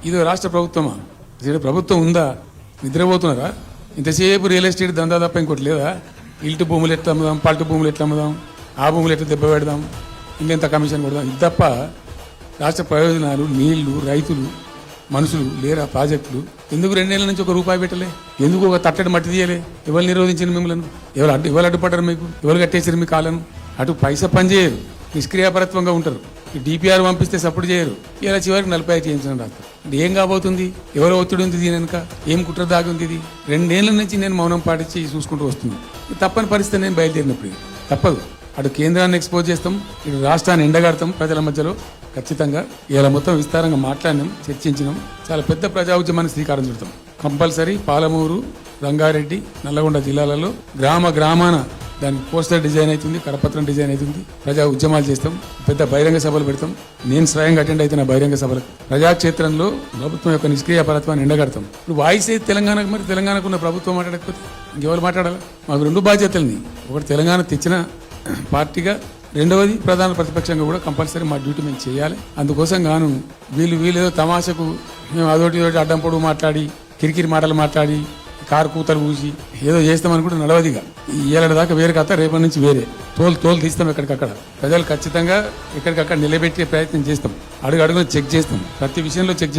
ఇది రాష్ట్ర ప్రభుత్వమా? ఇది ప్రభుత్వం ఉందా? నిద్రపోతున్నారా? ఇంతసేపు రియల్ ఎస్టేట్ దందా తప్ప ఇంకోటి లేదా? ఇల్టు భూములు ఎట్లా అమ్ముదాం, పల్టు భూములు ఎట్లా అమ్ముదాం, ఆ భూములు ఎట్లా దెబ్బ పెడదాం, ఇంకెంత కమిషన్ కొడదాం, ఇది తప్ప రాష్ట్ర ప్రయోజనాలు, నీళ్లు, రైతులు, మనుషులు లేరా? ప్రాజెక్టులు ఎందుకు 2 నెలల నుంచి 1 రూపాయి పెట్టలే? ఎందుకు ఒక తట్టడి మట్టి తీయలే? ఎవరు నిరోధించిన మిమ్మల్ని? ఎవరు అడ్డుపడ్డారు? మీకు ఎవరు కట్టేసారు మీ కాలను? అటు పైసా పని చేయరు, నిష్క్రియాపరత్వంగా ఉంటారు. ఈ డిపిఆర్ పంపిస్తే సపోర్ట్ చేయరు. ఇలా చివరికి 45 చేయించడం రాదు. అంటే ఏం కాబోతుంది? ఎవరో ఒత్తిడి ఉంది దీని వెనుక? ఏం కుట్ర దాగి ఉంది? ఇది 2 ఏళ్ల నుంచి నేను మౌనం పాటించి చూసుకుంటూ వస్తుంది. తప్పని పరిస్థితి నేను బయలుదేరినప్పుడు ఇది తప్పదు. అటు కేంద్రాన్ని ఎక్స్పోజ్ చేస్తాం, ఇటు రాష్ట్రాన్ని ఎండగడతాం. ప్రజల మధ్యలో ఖచ్చితంగా ఇలా మొత్తం విస్తారంగా మాట్లాడినాం, చర్చించినాం. చాలా పెద్ద ప్రజా ఉద్యమానికి శ్రీకారం చుడతాం. కంపల్సరీ పాలమూరు, రంగారెడ్డి, నల్లగొండ జిల్లాలలో గ్రామాన దానికి పోస్టర్ డిజైన్ అవుతుంది, కరపత్రం డిజైన్ అవుతుంది. ప్రజా ఉద్యమాలు చేస్తాం, పెద్ద బహిరంగ సభలు పెడతాం. నేను స్వయంగా అటెండ్ అవుతున్న బహిరంగ సభలకు. ప్రజాక్షేత్రంలో ప్రభుత్వం యొక్క నిష్క్రియాపరత్వాన్ని ఎండగడతాం. ఇప్పుడు వాయిస్ అయితే తెలంగాణకు, మరి తెలంగాణకు ఉన్న ప్రభుత్వం మాట్లాడకపోతే ఇంకెవరు మాట్లాడాలి? మాకు 2 బాధ్యతల్ని. ఒకటి తెలంగాణ తెచ్చిన పార్టీగా, రెండవది ప్రధాన ప్రతిపక్షంగా కూడా కంపల్సరీ మా డ్యూటీ మేము చేయాలి. అందుకోసం గాను వీళ్ళు ఏదో తమాషకు మేము అదోటి అడ్డం పొడుగు మాట్లాడి, కిరికిరి మాటలు మాట్లాడి, కారు కూతలు పూసి ఏదో చేస్తామనుకుంటే నడవదిగా. ఏళ్ళ దాకా వేరే కథ, రేపటి నుంచి వేరే తోలు తీస్తాం. ఎక్కడికక్కడ ప్రజలు ఖచ్చితంగా ఎక్కడికక్కడ నిలబెట్టే ప్రయత్నం చేస్తాం. అడుగున చెక్ చేస్తాం. ప్రతి విషయంలో చెక్